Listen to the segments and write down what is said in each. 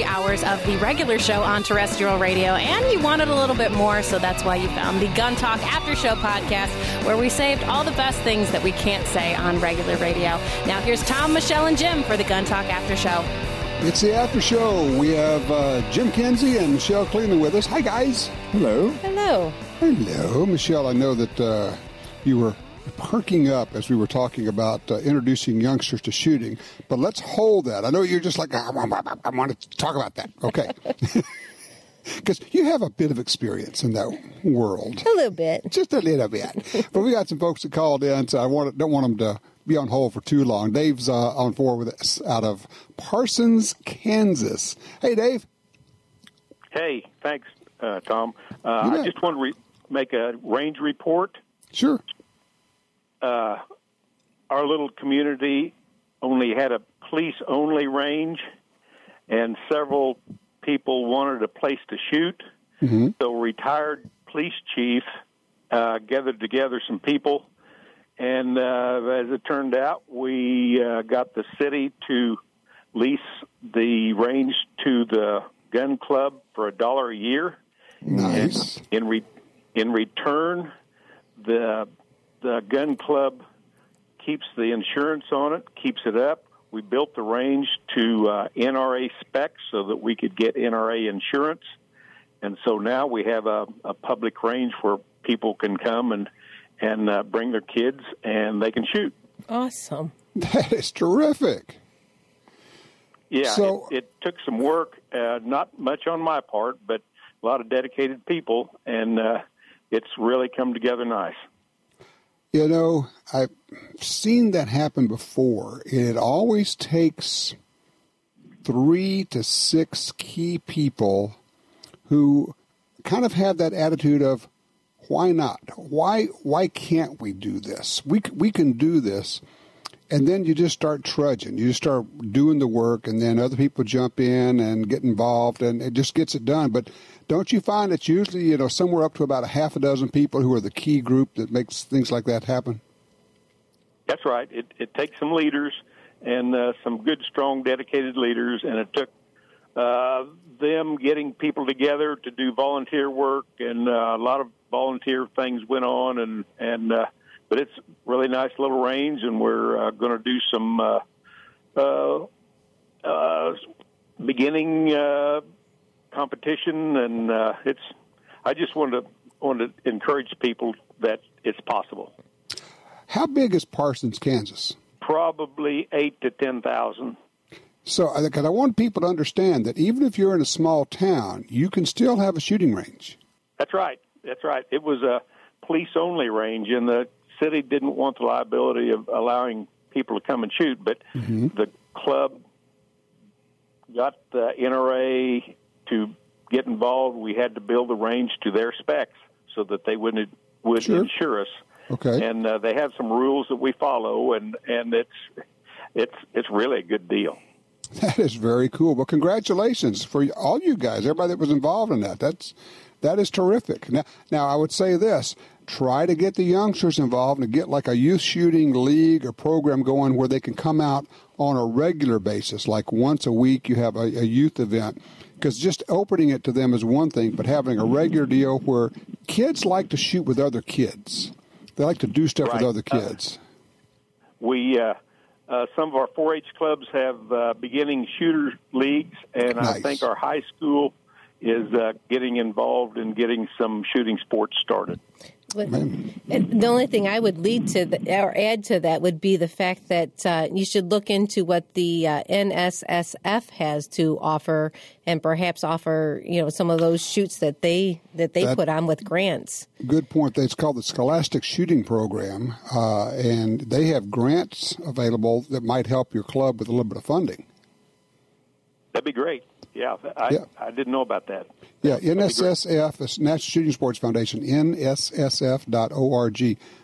3 hours of the regular show on terrestrial radio, and you wanted a little bit more, so that's why you found the Gun Talk After Show podcast, where we saved all the best things that we can't say on regular radio. Now here's Tom, Michelle, and Jim for the Gun Talk After Show. It's the After Show. We have Jim Kinsey and Michelle Cleveland with us. Hi, guys. Hello. Hello. Hello. Michelle, I know that you were perking up as we were talking about introducing youngsters to shooting, but let's hold that. I know you're just like, I want to talk about that. Okay. Because you have a bit of experience in that world. A little bit. Just a little bit. But we got some folks that called in, so don't want them to be on hold for too long. Dave's on board with us out of Parsons, Kansas. Hey, Dave. Hey, thanks, Tom. I just want to make a range report. Sure. Our little community only had a police-only range, and several people wanted a place to shoot. Mm-hmm. So retired police chief gathered together some people, and as it turned out, we got the city to lease the range to the gun club for $1 a year. Nice. And in return, the gun club keeps the insurance on it, keeps it up. We built the range to NRA specs so that we could get NRA insurance. And so now we have a public range where people can come and bring their kids and they can shoot. Awesome. That is terrific. Yeah, so, it took some work, not much on my part, but a lot of dedicated people, and it's really come together nice. You know, I've seen that happen before. It always takes 3 to 6 key people who kind of have that attitude of, why not? Why can't we do this? We can do this. And then you just start trudging. You just start doing the work, and then other people jump in and get involved, and it just gets it done. But don't you find it's usually, somewhere up to about a half a dozen people who are the key group that makes things like that happen? That's right. It takes some leaders and some good, strong, dedicated leaders, and it took them getting people together to do volunteer work, and a lot of volunteer things went on, but it's really nice little range, and we're going to do some beginning competition, and I just want to encourage people that it's possible. How big is Parsons, Kansas? Probably 8,000 to 10,000. So I want people to understand that even if you're in a small town, you can still have a shooting range. That's right. It was a police-only range, and the city didn't want the liability of allowing people to come and shoot, but the club got the NRA to get involved. We had to build the range to their specs so that they would insure us. Okay. And they have some rules that we follow, and it's really a good deal. That is very cool. Well, congratulations for all you guys, everybody that was involved in that. That is terrific. Now, I would say this. Try to get the youngsters involved and get like a youth shooting league or program going where they can come out on a regular basis, like once a week you have a youth event. Because just opening it to them is one thing, but having a regular deal where kids like to shoot with other kids. They like to do stuff with other kids. Some of our 4-H clubs have beginning shooter leagues, and nice. I think our high school is getting involved in getting some shooting sports started. The only thing I would or add to that would be the fact that you should look into what the NSSF has to offer, and perhaps offer some of those shoots that they put on with grants. Good point. It's called the Scholastic Shooting Program, and they have grants available that might help your club with a little bit of funding. That'd be great. Yeah, I didn't know about that. Yeah, NSSF, National Shooting Sports Foundation, nssf.org.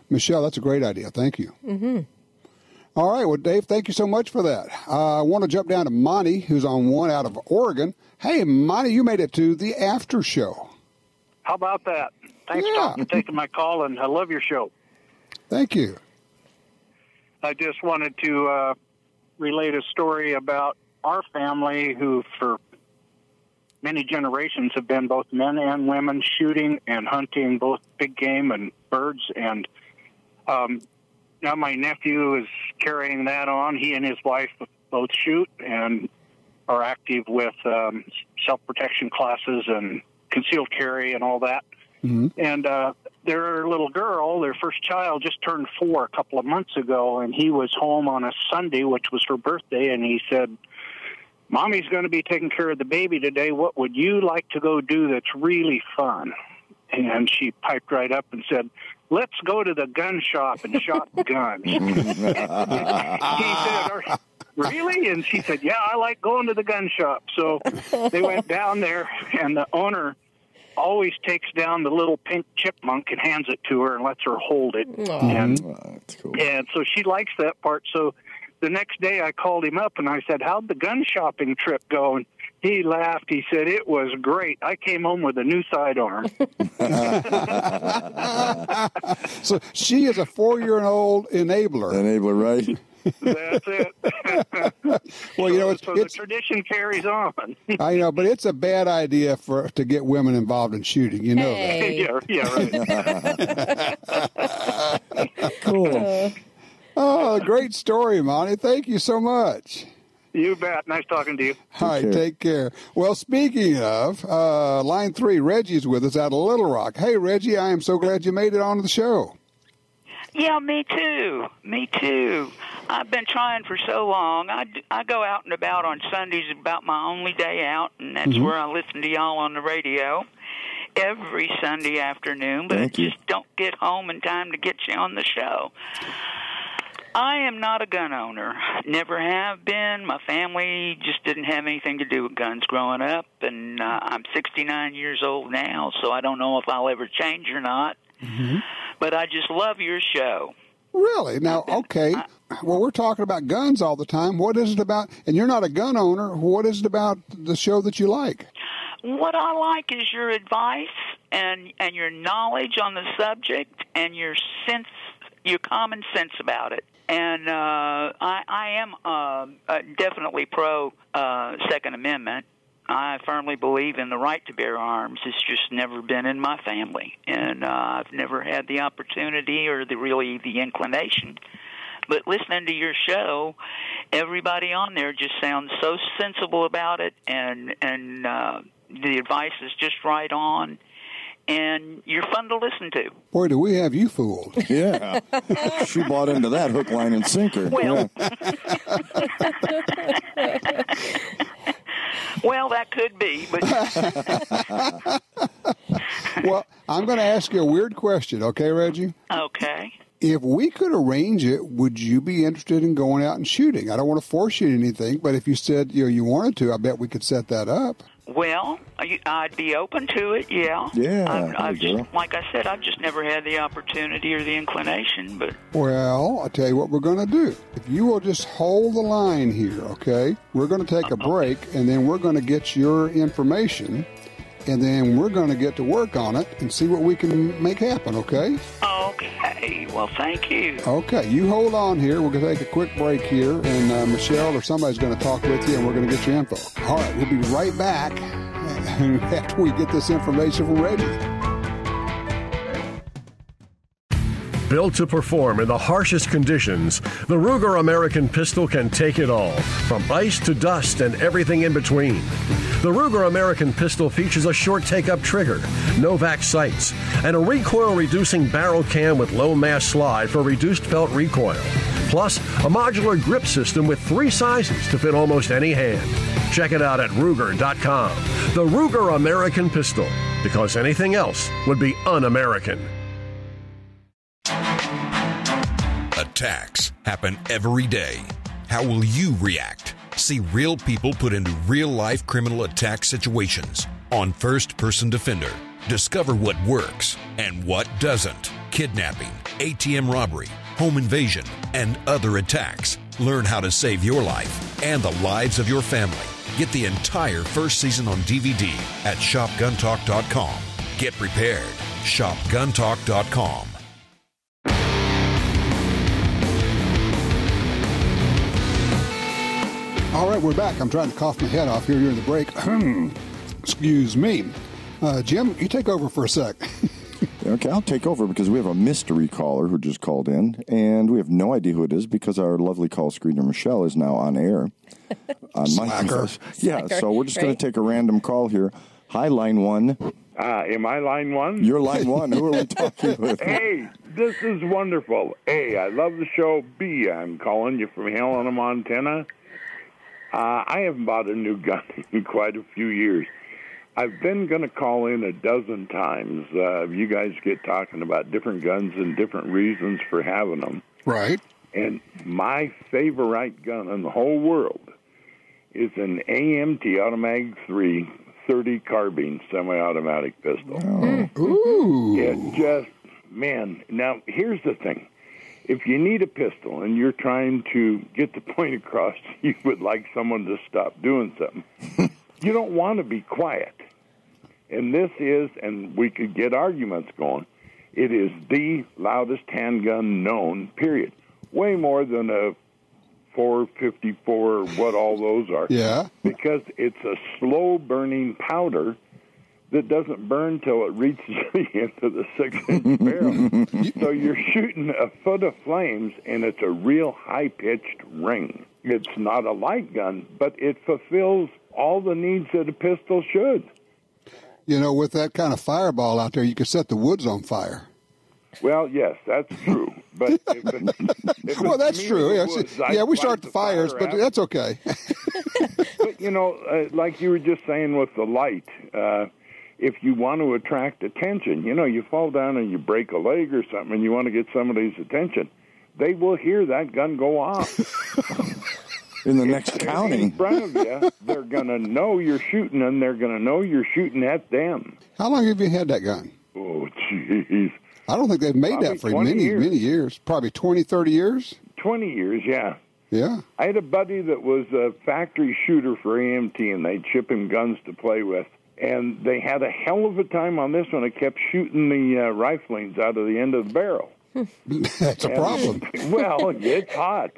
Michelle, that's a great idea. Thank you. Mm-hmm. All right, well, Dave, thank you so much for that. I want to jump down to Monty, who's on one out of Oregon. Hey, Monty, you made it to the after show. How about that? Thanks, Tom, for taking my call, and I love your show. Thank you. I just wanted to relate a story about our family who, for many generations have been both men and women shooting and hunting both big game and birds. And now my nephew is carrying that on. He and his wife both shoot and are active with self-protection classes and concealed carry and all that. Mm-hmm. And their little girl, their first child, just turned 4 a couple of months ago, and he was home on a Sunday, which was her birthday, and he said, Mommy's going to be taking care of the baby today. What would you like to go do that's really fun? And she piped right up and said, let's go to the gun shop and shop guns. He said, really? And she said, yeah, I like going to the gun shop. So they went down there, and the owner always takes down the little pink chipmunk and hands it to her and lets her hold it. And, that's cool. And so she likes that part. So the next day I called him up and I said, how'd the gun shopping trip go? And he laughed. He said, it was great. I came home with a new sidearm. So she is a 4-year-old enabler. Enabler, right? That's it. Well, you know, the tradition carries on. I know, but it's a bad idea to get women involved in shooting. You know that. Yeah, right. Cool. Oh, great story, Monty. Thank you so much. You bet. Nice talking to you. All right, take care. Well, speaking of, line 3, Reggie's with us out of Little Rock. Hey, Reggie, I am so glad you made it onto the show. Yeah, me too. Me too. I've been trying for so long. I go out and about on Sundays, about my only day out, and that's where I listen to y'all on the radio every Sunday afternoon, but I just don't get home in time to get you on the show. I am not a gun owner. Never have been. My family just didn't have anything to do with guns growing up, and I'm 69 years old now, so I don't know if I'll ever change or not. Mm-hmm. But I just love your show. Really? Now, okay. Well, we're talking about guns all the time. What is it about? And you're not a gun owner. What is it about the show that you like? What I like is your advice and your knowledge on the subject and your common sense about it. And I am definitely pro Second Amendment. I firmly believe in the right to bear arms. It's just never been in my family, and I've never had the opportunity or the inclination. But listening to your show, everybody on there just sounds so sensible about it, and the advice is just right on, and you're fun to listen to. Boy, do we have you fooled. Yeah. She bought into that hook, line, and sinker. Well, well, that could be, but well, I'm going to ask you a weird question, okay, Reggie? Okay. If we could arrange it, would you be interested in going out and shooting? I don't want to force you to anything, but if you said you wanted to, I bet we could set that up. Well, I'd be open to it, yeah. Yeah. I've just, like I said, I've just never had the opportunity or the inclination. But well, I'll tell you what we're going to do. If you will just hold the line here, okay? We're going to take a break, and then we're going to get your information, and then we're going to get to work on it and see what we can make happen, okay? Okay. Well, thank you. Okay. You hold on here. We're going to take a quick break here, and Michelle or somebody's going to talk with you, and we're going to get your info. All right. We'll be right back after we get this information from Reggie. Built to perform in the harshest conditions, the Ruger American Pistol can take it all, from ice to dust and everything in between. The Ruger American Pistol features a short take-up trigger, no-vac sights, and a recoil-reducing barrel cam with low-mass slide for reduced felt recoil. Plus, a modular grip system with 3 sizes to fit almost any hand. Check it out at Ruger.com. The Ruger American Pistol, because anything else would be un-American. Attacks happen every day. How will you react? See real people put into real-life criminal attack situations on First Person Defender. Discover what works and what doesn't. Kidnapping, ATM robbery, home invasion, and other attacks. Learn how to save your life and the lives of your family. Get the entire first season on DVD at ShopGunTalk.com. Get prepared. ShopGunTalk.com. All right, we're back. I'm trying to cough my head off here during the break. Excuse me. Jim, you take over for a sec. Okay, I'll take over because we have a mystery caller who just called in, and we have no idea who it is because our lovely call screener, Michelle, is now on air. Slacker. Yeah, so we're just going to take a random call here. Hi, line 1. Am I line 1? You're line 1. Who are we talking with? Hey, this is wonderful. A, I love the show. B, I'm calling you from Helena, Montana. I haven't bought a new gun in quite a few years. I've been going to call in a dozen times. You guys get talking about different guns and different reasons for having them. Right. And my favorite gun in the whole world is an AMT Automatic 3 .30 carbine semi-automatic pistol. Oh. Ooh. It just, man, now here's the thing. If you need a pistol and you're trying to get the point across, you would like someone to stop doing something. You don't want to be quiet. And this is, and we could get arguments going, it is the loudest handgun known, period. Way more than a 454, what all those are. Yeah. Because it's a slow-burning powder that doesn't burn till it reaches the end of the 6-inch barrel. So you're shooting a foot of flames, and it's a real high-pitched ring. It's not a light gun, but it fulfills all the needs that a pistol should. You know, with that kind of fireball out there, you could set the woods on fire. Well, yes, that's true. But if well, that's true. Yeah, we start the fires, but that's okay. But, you know, like you were just saying with the light, if you want to attract attention, you know, you fall down and you break a leg or something and you want to get somebody's attention, they will hear that gun go off. In the next county. In front of you, they're going to know you're shooting, and they're going to know you're shooting at them. How long have you had that gun? Oh, jeez. I don't think they've made that for many years. Probably 20, 30 years? 20 years, yeah. Yeah. I had a buddy that was a factory shooter for AMT, and they'd ship him guns to play with. And they had a hell of a time on this one. It kept shooting the riflings out of the end of the barrel. That's a problem. Well, it's hot.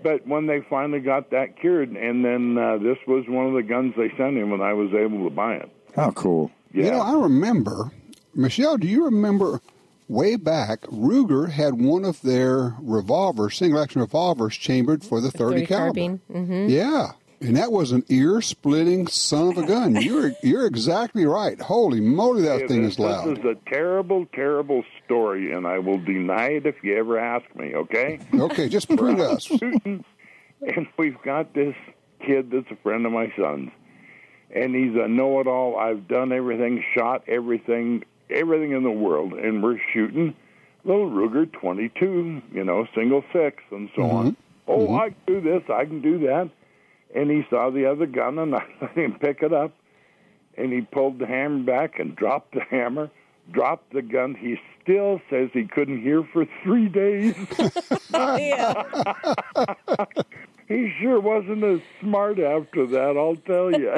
But when they finally got that cured, and then this was one of the guns they sent him, and I was able to buy it. How cool. Yeah. You know, I remember, Michelle, do you remember way back, Ruger had one of their revolvers, single-action revolvers, chambered for the 30 caliber. Mm-hmm. Yeah. And that was an ear-splitting son of a gun. You're exactly right. Holy moly, that thing is loud. This is a terrible, terrible story, and I will deny it if you ever ask me, okay? Okay, just between us. And we've got this kid that's a friend of my son's, and he's a know-it-all. I've done everything, shot everything in the world, and we're shooting little Ruger 22, you know, single six, and so on. Oh, I can do this, I can do that. And he saw the other gun, and I let him pick it up. And he pulled the hammer back and dropped the hammer, dropped the gun. He still says he couldn't hear for 3 days. He sure wasn't as smart after that, I'll tell you.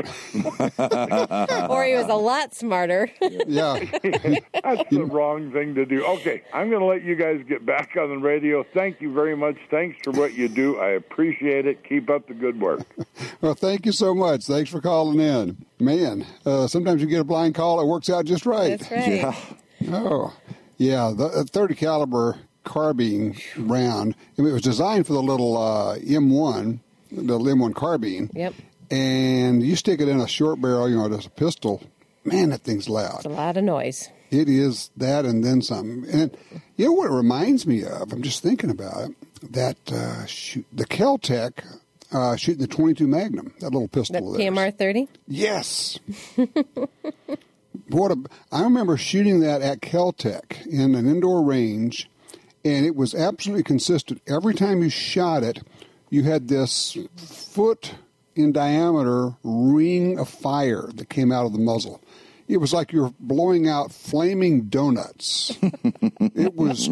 Or he was a lot smarter. Yeah. That's the wrong thing to do. Okay, I'm going to let you guys get back on the radio. Thank you very much. Thanks for what you do. I appreciate it. Keep up the good work. Well, thank you so much. Thanks for calling in. Man, sometimes you get a blind call. It works out just right. That's right. Yeah. Oh, yeah. The 30 caliber carbine round. I mean, it was designed for the little M1, the M1 carbine. Yep. And you stick it in a short barrel, you know, as a pistol. Man, that thing's loud. It's a lot of noise. It is that and then some. And you know what it reminds me of? I'm just thinking about it. That the Kel-Tec shooting the 22 Magnum, that little pistol. The PMR 30? Yes. I remember shooting that at Kel-Tec in an indoor range, and it was absolutely consistent. Every time you shot it, you had this foot in diameter ring of fire that came out of the muzzle. It was like you were blowing out flaming donuts. It was,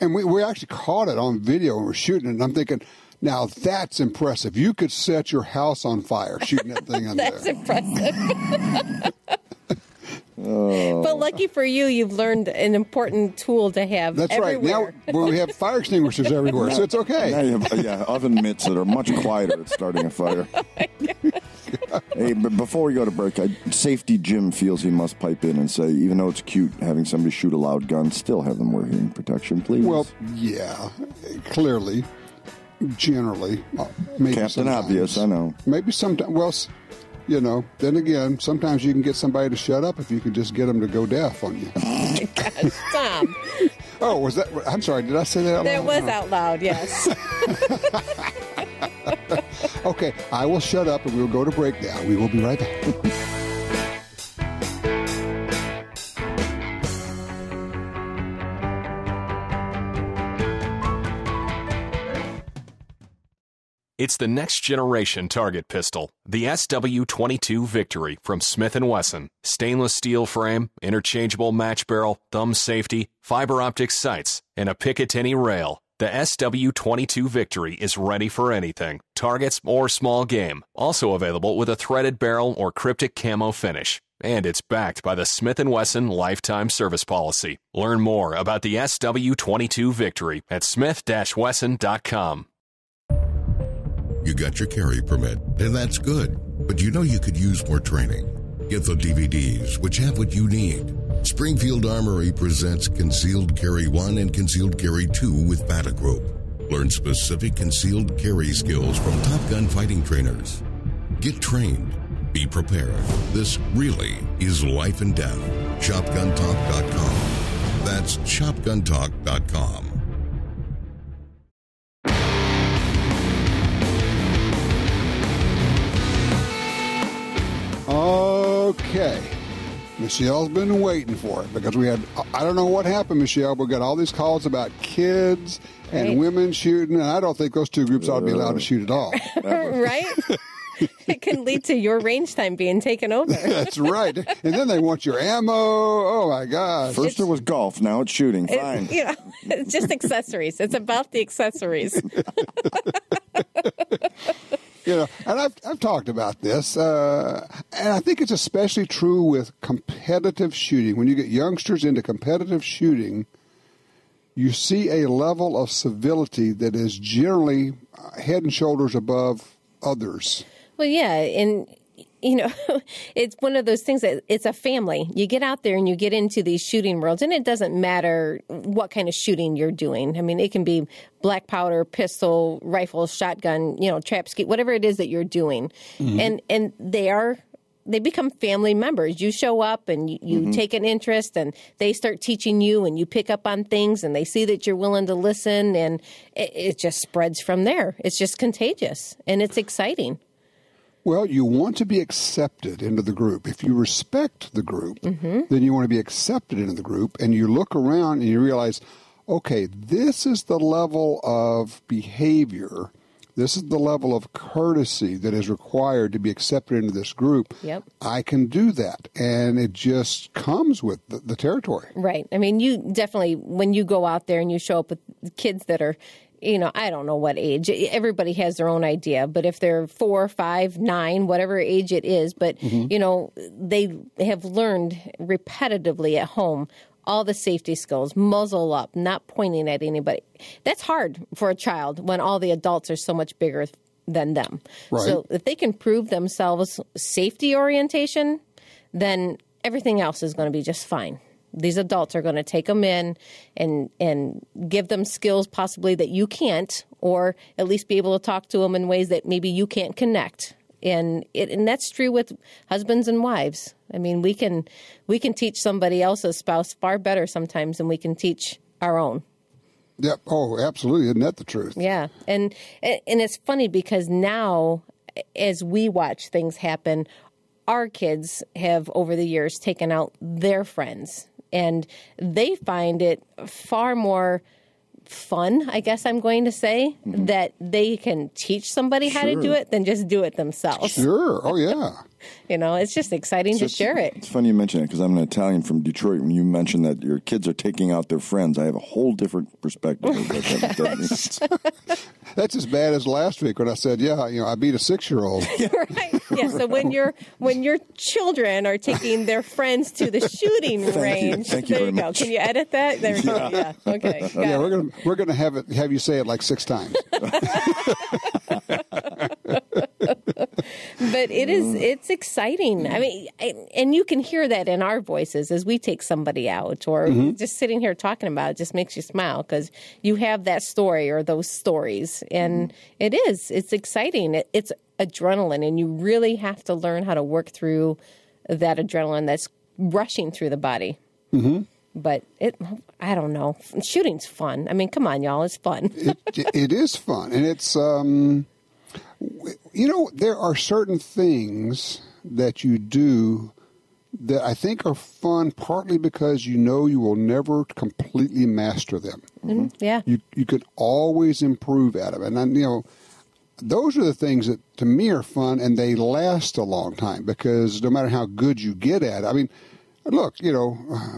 and we actually caught it on video when we were shooting it, and I'm thinking, now that's impressive. You could set your house on fire shooting that thing in there. That's impressive. But lucky for you, you've learned an important tool to have. That's everywhere. right. Now we have fire extinguishers everywhere, so it's okay. Now you have, oven mitts that are much quieter at starting a fire. Hey, but before we go to break, Safety Jim feels he must pipe in and say, even though it's cute having somebody shoot a loud gun, still have them wear hearing protection, please. Well, yeah, clearly, generally, maybe Captain sometimes. Obvious, I know. Maybe sometimes. Well, then again, sometimes you can get somebody to shut up if you can just get them to go deaf on you. Gosh, Tom. Oh, was that? I'm sorry. Did I say that out loud? That was out loud, yes. Okay, I will shut up and we will go to break now. We will be right back. It's the next generation target pistol, the SW22 Victory from Smith & Wesson. Stainless steel frame, interchangeable match barrel, thumb safety, fiber optic sights, and a Picatinny rail. The SW22 Victory is ready for anything, targets or small game. Also available with a threaded barrel or cryptic camo finish. And it's backed by the Smith & Wesson Lifetime Service Policy. Learn more about the SW22 Victory at smith-wesson.com. You got your carry permit, and that's good. But you know you could use more training. Get the DVDs, which have what you need. Springfield Armory presents Concealed Carry 1 and Concealed Carry 2 with Bata Group. Learn specific concealed carry skills from Top Gun fighting trainers. Get trained. Be prepared. This really is life and death. ShopGunTalk.com. That's ShopGunTalk.com. Okay. Michelle's been waiting for it because we had, I don't know what happened, Michelle. We got all these calls about kids and women shooting, and I don't think those two groups ought to be allowed to shoot at all. Right? It can lead to your range time being taken over. That's right. And then they want your ammo. Oh, my gosh. First it was golf, now it's shooting. Fine. It's just accessories. It's about the accessories. And I've talked about this, and I think it's especially true with competitive shooting. When you get youngsters into competitive shooting, you see a level of civility that is generally head and shoulders above others. Well, yeah, and it's one of those things that it's a family. You get out there and you get into these shooting worlds, and it doesn't matter what kind of shooting you're doing. I mean, it can be black powder, pistol, rifle, shotgun, trap ski, whatever it is that you're doing. Mm-hmm. And they become family members. You show up and you mm-hmm. take an interest, and they start teaching you, and you pick up on things, and they see that you're willing to listen, and it just spreads from there. It's just contagious, and it's exciting. Well, you want to be accepted into the group. If you respect the group, mm-hmm. then you want to be accepted into the group, and you look around and you realize, okay, this is the level of behavior, this is the level of courtesy that is required to be accepted into this group. Yep. I can do that, and it just comes with the territory. Right. I mean, you definitely, when you go out there and you show up with kids that are, I don't know what age. Everybody has their own idea. But if they're 4, 5, 9, whatever age it is, but, mm-hmm. They have learned repetitively at home all the safety skills, muzzle up, not pointing at anybody. That's hard for a child when all the adults are so much bigger than them. Right. So if they can prove themselves safety orientation, then everything else is going to be just fine. These adults are going to take them in and give them skills possibly that you can't, or at least be able to talk to them in ways that maybe you can't connect. And that's true with husbands and wives. I mean, we can teach somebody else's spouse far better sometimes than we can teach our own. Yep. Oh, absolutely. Isn't that the truth? Yeah. And it's funny because now, as we watch things happen, our kids have over the years taken out their friends. And they find it far more fun, I guess I'm going to say, mm-hmm. that they can teach somebody how to do it than just do it themselves. Sure. Oh, yeah. It's just exciting to share it. It's funny you mention it because I'm an Italian from Detroit. When you mention that your kids are taking out their friends, I have a whole different perspective of what that means. That's as bad as last week when I said, I beat a 6-year-old. Right. Yeah. So when your children are taking their friends to the shooting range, Thank you there you go. much. Can you edit that? There we go. Yeah. Okay. Yeah, we're gonna have you say it like 6 times. But it's exciting. I mean, and you can hear that in our voices as we take somebody out, or just sitting here talking about it just makes you smile because you have that story or those stories. And it's exciting. It's adrenaline, and you really have to learn how to work through that adrenaline that's rushing through the body. Mm-hmm. But I don't know. Shooting's fun. I mean, come on, y'all. It's fun. It is fun. And it's, there are certain things that you do that I think are fun partly because you know you will never completely master them. Mm-hmm. Yeah. You could always improve at them. And, those are the things that, to me, are fun, and they last a long time because no matter how good you get at it, I mean, look,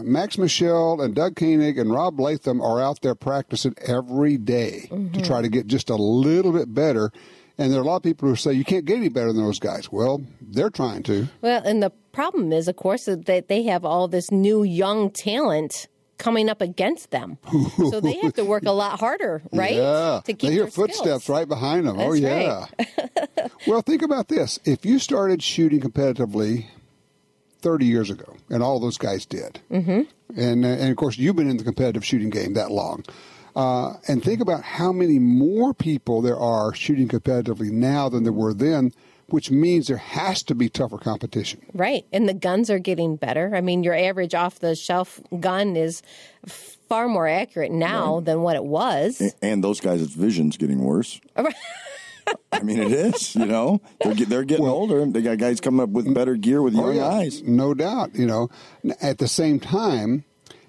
Max Michel and Doug Koenig and Rob Latham are out there practicing every day to try to get just a little bit better. And there are a lot of people who say you can't get any better than those guys. Well, they're trying to. Well, and the problem is, of course, that they have all this new young talent coming up against them. So they have to work a lot harder, right? Yeah. To keep they hear their footsteps skills. right behind them. That's yeah. right. Well, think about this. If you started shooting competitively 30 years ago, and all those guys did, and of course you've been in the competitive shooting game that long, and think about how many more people there are shooting competitively now than there were then, which means there has to be tougher competition. Right. And the guns are getting better. I mean, your average off-the-shelf gun is far more accurate now than what it was. And those guys' vision's getting worse. I mean, it is, They're getting older. They got guys coming up with better gear with young eyes. No doubt, At the same time,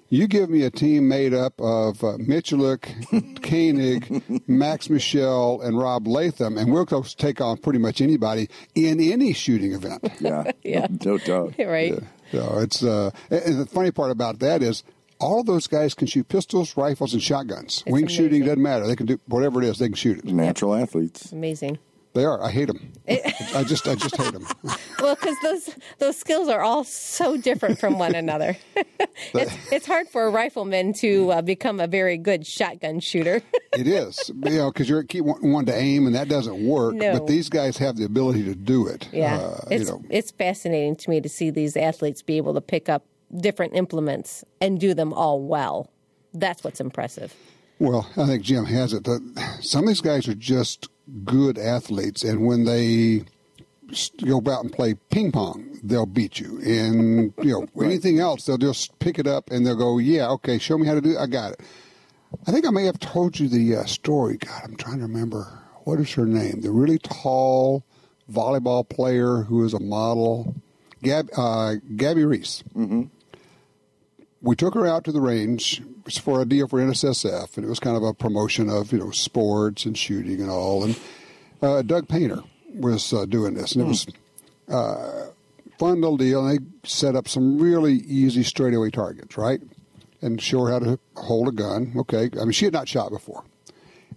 you give me a team made up of Michalik, Koenig, Max Michel, and Rob Latham, and we'll go take on pretty much anybody in any shooting event. Yeah. No doubt. Right. Yeah. So it's and the funny part about that is all of those guys can shoot pistols, rifles, and shotguns. Wing shooting doesn't matter. They can do whatever it is. They can shoot it. Natural athletes. Amazing. They are. I hate them. I just hate them. Well, because those skills are all so different from one another. It's hard for a rifleman to become a very good shotgun shooter. It is, because you keep wanting to aim, and that doesn't work. No. But these guys have the ability to do it. Yeah, it's fascinating to me to see these athletes be able to pick up different implements and do them all well. That's what's impressive. Well, I think Jim has it. Some of these guys are just good athletes, and when they go out and play ping pong, they'll beat you. And, anything else, they'll just pick it up and they'll go, yeah, okay, show me how to do it. I got it. I think I may have told you the story. God, I'm trying to remember. What is her name? The really tall volleyball player who is a model, Gabby Reese. Mm-hmm. We took her out to the range for a deal for NSSF, and it was kind of a promotion of, sports and shooting and all. And Doug Painter was doing this, and it was a fun little deal. And they set up some really easy straightaway targets, right? And show her how to hold a gun. Okay. I mean, she had not shot before.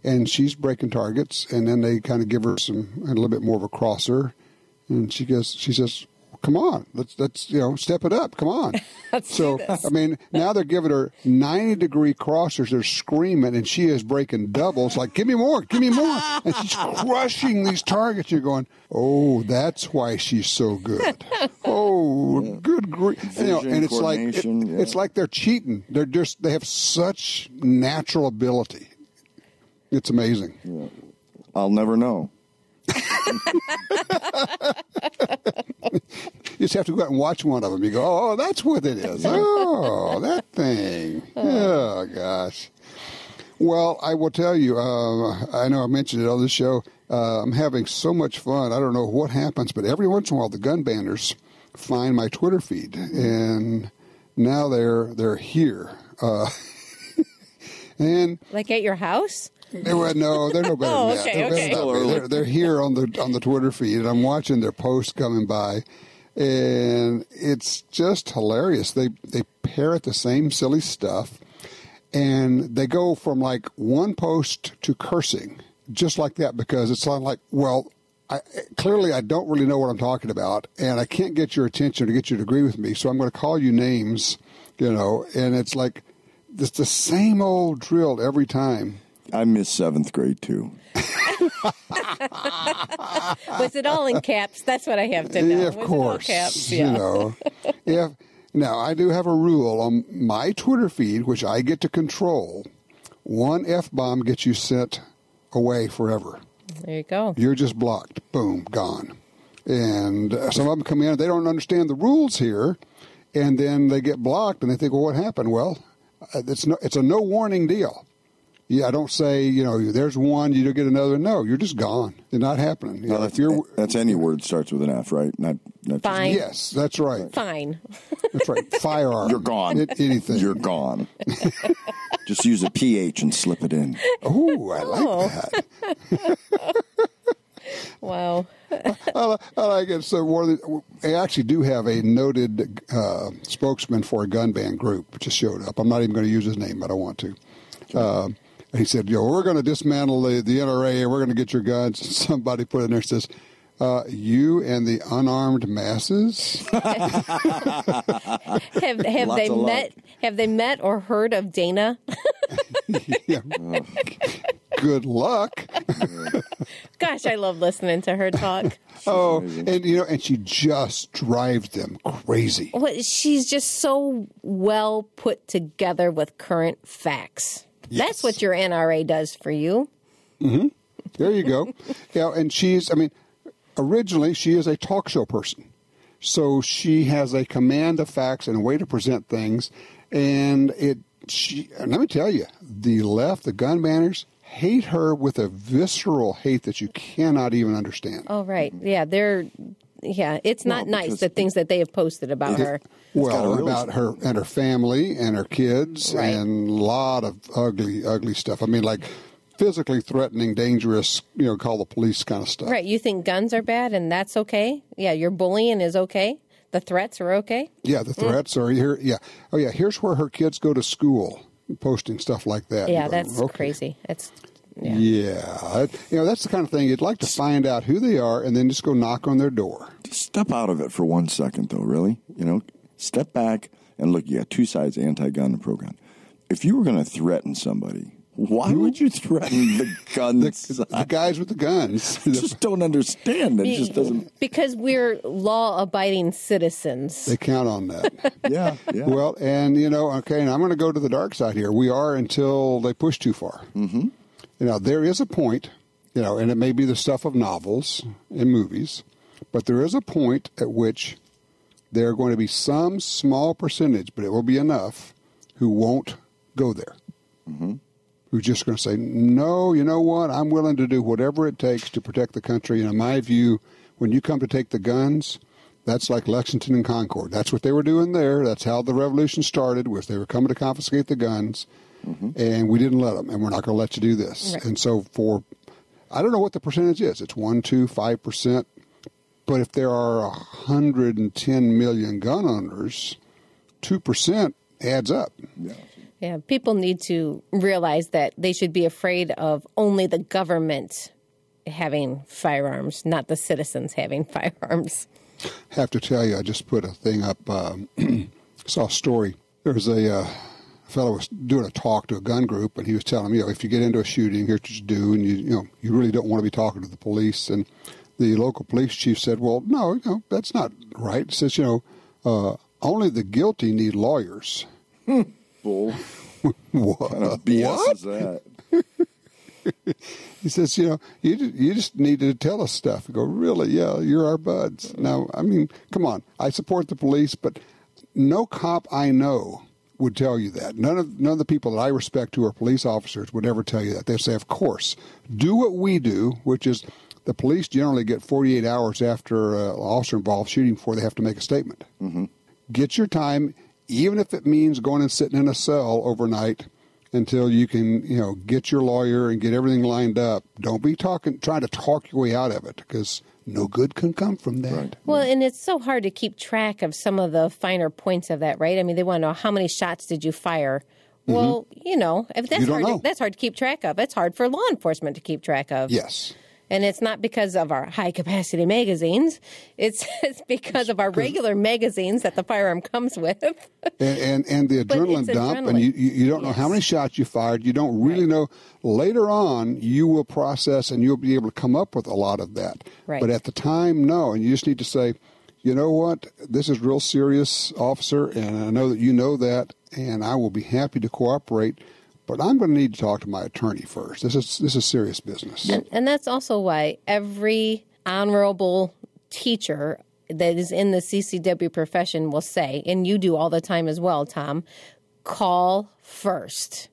And she's breaking targets, and then they kind of give her a little bit more of a crosser. And she says, come on, let's step it up. Come on. So, I mean, now they're giving her 90-degree crossers. They're screaming, and she is breaking doubles like, give me more. And she's crushing these targets. You're going, oh, that's why she's so good. Oh, good grief. And it's like it's like they're cheating. They have such natural ability. It's amazing. Yeah. I'll never know. You just have to go out and watch one of them. You go, oh, that's what it is. Oh, that thing. Oh, gosh. Well, I will tell you, I know I mentioned it on the show. I'm having so much fun. I don't know what happens, but every once in a while the gun banners find my Twitter feed, and now they're here. And like at your house? No, they're no better than that. They're here on the Twitter feed, and I'm watching their posts coming by, and it's just hilarious. They parrot the same silly stuff, and they go from like one post to cursing, just like that, because it's like, well, clearly I don't really know what I'm talking about, and I can't get your attention to get you to agree with me, so I'm going to call you names, and it's like it's the same old drill every time. I miss 7th grade, too. Was it all in caps? That's what I have to know. Yeah, of course. It all caps? Yeah. You know, now I do have a rule on my Twitter feed, which I get to control. One F-bomb gets you sent away forever. There you go. You're just blocked. Boom, gone. And some of them come in, they don't understand the rules here, and then they get blocked, and they think, well, what happened? Well, it's a no warning deal. Yeah, I don't say, you know, there's one, you don't get another. No, you're just gone. It's not happening. You know, that's any word starts with an F, right? Not fine. Yes, that's right. Fine. That's right. Firearm. You're gone. Anything. You're gone. Just use a PH and slip it in. Oh, I like that. Wow. I like it. So I actually do have a noted spokesman for a gun ban group just showed up. I'm not even going to use his name, but I want to. He said, we're going to dismantle the NRA and we're going to get your guns. Somebody put in there and says, you and the unarmed masses? Have they met or heard of Dana? Yeah. Good luck. Gosh, I love listening to her talk. And she just drives them crazy. Well, she's just so well put together with current facts. Yes. That's what your NRA does for you. Mm-hmm. There you go. Yeah, and originally she is a talk show person. So she has a command of facts and a way to present things. And let me tell you, the left, the gun banners, hate her with a visceral hate that you cannot even understand. Oh, right. Yeah, it's not nice, the things that they have posted about her. Well, about her and her family and her kids, right. And a lot of ugly stuff. I mean, like physically threatening, dangerous, call the police kind of stuff. Right. You think guns are bad and that's okay? Yeah, your bullying is okay? The threats are okay? Yeah, the threats are here. Yeah. Oh, yeah, here's where her kids go to school, posting stuff like that. Yeah, that's crazy. Yeah. That's the kind of thing you'd like to find out who they are and then just go knock on their door. Just step out of it for 1 second, though, really. Step back and look. You got two sides, anti-gun and pro-gun. If you were going to threaten somebody, why would you threaten the guns? the guys with the guns. I just don't understand. It just doesn't. Because we're law-abiding citizens. They count on that. Yeah. Well, and, and I'm going to go to the dark side here. We are until they push too far. Mm-hmm. There is a point, and it may be the stuff of novels and movies, but there is a point at which there are going to be some small percentage, but it will be enough, who won't go there. Mm-hmm. Who's just going to say, no, you know what, I'm willing to do whatever it takes to protect the country. And in my view, when you come to take the guns, that's like Lexington and Concord. That's what they were doing there. That's how the revolution started, was they were coming to confiscate the guns. Mm-hmm. And we didn't let them, and we're not going to let you do this. Right. And so I don't know what the percentage is. It's 1%, 2%, 5%. But if there are 110 million gun owners, 2% adds up. Yeah, people need to realize that they should be afraid of only the government having firearms, not the citizens having firearms. I have to tell you, I just put a thing up, saw a story. There was a fellow was doing a talk to a gun group, and he was telling me, if you get into a shooting, here's what you do, and you really don't want to be talking to the police. And the local police chief said, well, no, that's not right. He says, only the guilty need lawyers. Bull. What kind of BS is that? He says, you just need to tell us stuff. I go, really? Yeah, you're our buds. Now, I mean, come on. I support the police, but no cop I know would tell you that. None of the people that I respect who are police officers would ever tell you that. They say, of course, do what we do, which is the police generally get 48 hours after an officer involved shooting before they have to make a statement. Mm-hmm. Get your time, even if it means going and sitting in a cell overnight until you can, get your lawyer and get everything lined up. Don't be trying to talk your way out of it, because no good can come from that. Right. Well, and it's so hard to keep track of some of the finer points of that, right? I mean, they want to know, how many shots did you fire? Mm-hmm. Well, if that's hard to keep track of. It's hard for law enforcement to keep track of. Yes. And it's not because of our high-capacity magazines. It's because of our regular magazines that the firearm comes with. and the adrenaline dump, adrenaline. and you don't know how many shots you fired. You don't really know. Later on, you will process, and you'll be able to come up with a lot of that. Right. But at the time, no. And you just need to say, you know what, this is real serious, officer, and I know that you know that, and I will be happy to cooperate. But I'm going to need to talk to my attorney first. This is serious business. And that's also why every honorable teacher that is in the CCW profession will say, and you do all the time as well, Tom, call first.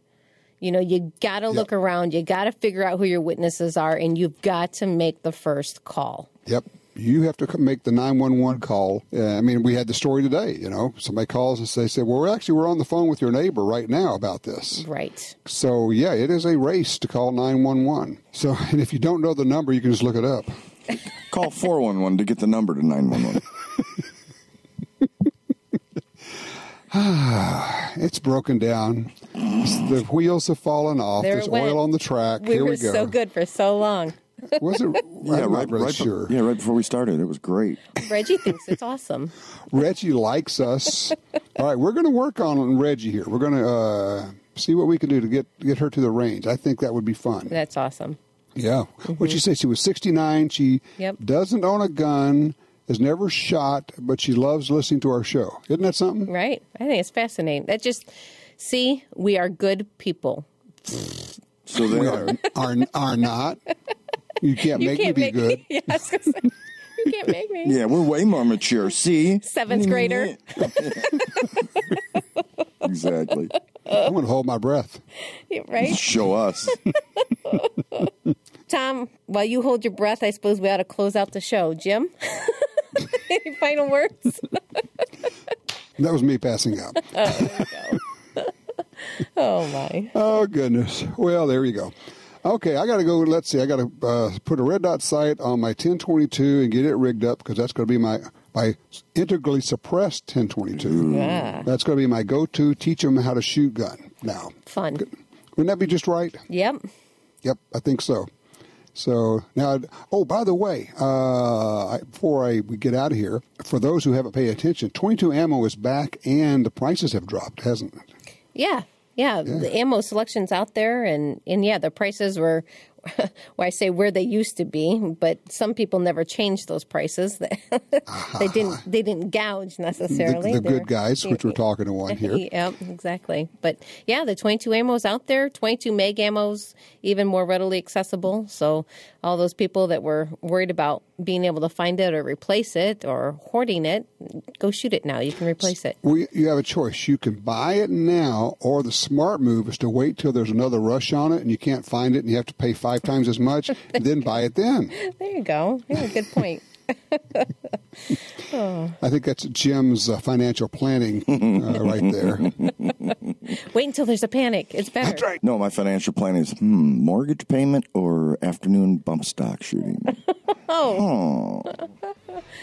You know, you got to look around. You got to figure out who your witnesses are, and you've got to make the first call. Yep. You have to make the 911 call. I mean, we had the story today, you know. Somebody calls and they say, well, we're on the phone with your neighbor right now about this. Right. So, yeah, it is a race to call 911. So, and if you don't know the number, you can just look it up. Call 411 to get the number to 911. It's broken down. The wheels have fallen off. There's oil on the track. Here we go. We were so good for so long. Was it? Yeah, I'm not really sure. Yeah, right before we started. It was great. Reggie thinks it's awesome. Reggie likes us. All right, we're going to work on Reggie here. We're going to see what we can do to get her to the range. I think that would be fun. That's awesome. Yeah. What'd she say? She was 69. She doesn't own a gun, has never shot, but she loves listening to our show. Isn't that something? Right. I think it's fascinating. That just, see, we are good people. So they are not. You can't make me be good. Yeah, I was gonna say, you can't make me. Yeah, we're way more mature. See? 7th grader. Exactly. I'm going to hold my breath. Right? Show us. Tom, while you hold your breath, I suppose we ought to close out the show. Jim? Any final words? That was me passing out. Oh, there you go. Oh, my. Oh, goodness. Well, there you go. Okay, I got to go. Let's see. I got to put a red dot sight on my 1022 and get it rigged up because that's going to be my integrally suppressed 1022. Yeah. That's going to be my go-to. Teach them how to shoot gun. Now, fun. Wouldn't that be just right? Yep. Yep, I think so. So now, by the way, before we get out of here, for those who haven't paid attention, 22 ammo is back and the prices have dropped, hasn't it? Yeah, the ammo selection's out there, and the prices were, well, I say where they used to be, but some people never changed those prices. They didn't gouge necessarily. The good guys, which we're talking to one here. Yeah, exactly. But yeah, the 22 ammo's out there. 22 meg ammo's even more readily accessible. So all those people that were worried about being able to find it or replace it or hoarding it, go shoot it now. You can replace it. Well, you have a choice. You can buy it now, or the smart move is to wait till there's another rush on it and you can't find it and you have to pay 5 times as much, and then buy it then. There you go. Yeah, good point. I think that's Jim's financial planning right there. Wait until there's a panic. It's better. That's right. No, my financial plan is mortgage payment or afternoon bump stock shooting. Oh.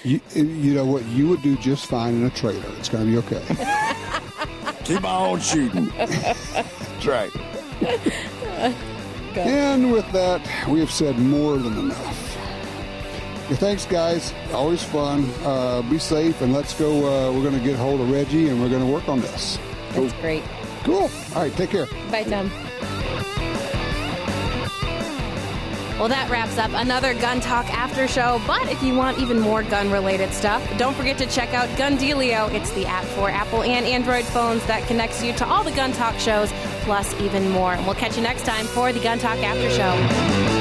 You know what? You would do just fine in a trailer. It's going to be okay. Keep on shooting. That's right. And with that, we have said more than enough. Well, thanks, guys. Always fun. Be safe, and let's go. We're going to get a hold of Reggie, and we're going to work on this. That's great. Cool. All right, take care. Bye, Tom. Well, that wraps up another Gun Talk After Show. But if you want even more gun-related stuff, don't forget to check out Gun Dealio. It's the app for Apple and Android phones that connects you to all the Gun Talk shows, plus even more. And we'll catch you next time for the Gun Talk After Show.